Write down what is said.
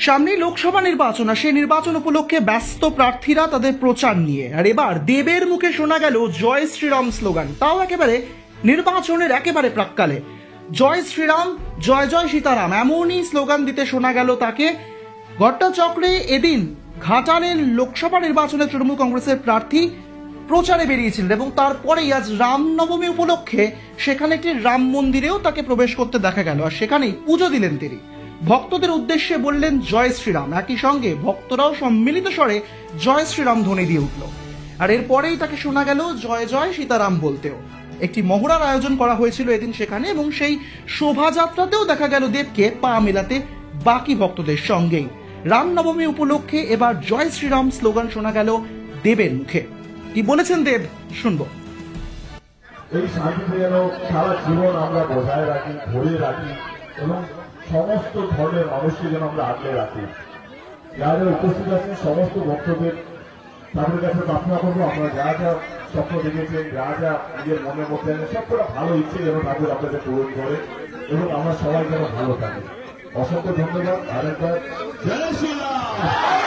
সামনে লোকসভা নির্বাচন, আর সেই নির্বাচন উপলক্ষে ব্যস্ত প্রার্থীরা তাদের প্রচার নিয়ে। আর এবার দেবের মুখে শোনা গেল জয় শ্রীরাম স্লোগান, তাও একেবারে নির্বাচনের একেবারে প্রাক্কালে। জয় শ্রীরাম, জয় জয় সীতারাম, এমনই স্লোগান দিতে শোনা গেল তাকে। ঘটনাচক্রে এদিন ঘাটালের লোকসভা নির্বাচনে তৃণমূল কংগ্রেসের প্রার্থী প্রচারে বেরিয়েছিলেন এবং তারপরেই আজ রামনবমী উপলক্ষে সেখানে একটি রাম মন্দিরেও তাকে প্রবেশ করতে দেখা গেল, আর সেখানেই পুজো দিলেন তিনি। ভক্তদের উদ্দেশ্যে বললেন জয় শ্রীরাম, একই সঙ্গে ভক্তরাও সম্মিলিত স্বরে জয় শ্রীরাম ধ্বনি দিয়ে উঠল। আর এরপরেই তাকে শোনা গেল জয় জয় সীতারাম বলতেও। একটি মহড়ার আয়োজন করা হয়েছিল এদিন সেখানে, এবং সেই শোভাযাত্রাতেও দেখা গেল দেবকে পা মেলাতে বাকি ভক্তদের সঙ্গেই। রামনবমী উপলক্ষে এবার জয় শ্রীরাম স্লোগান শোনা গেল দেবের মুখে। কি বলেছেন দেব, শুনবো। এই শান্তিতে যেন সারা জীবন আমরা বজায় রাখি, ধরে রাখি এবং সমস্ত ধর্মের মানুষকে যেন আমরা আগলে রাখি। যারা উপস্থিত আছেন সমস্ত ভক্তদের তাদের কাছে প্রার্থনা করবো, আপনারা যা যা স্বপ্ন দেখেছেন, যা যা নিজের মনের মধ্যে আছেন, সবকটা ভালো ইচ্ছে যেন ঠাকুর আপনাদের পূরণ করে এবং আমরা সবাই যেন ভালো থাকি। অসংখ্য ধন্যবাদ। আরেকবার জয় শ্রীরাম।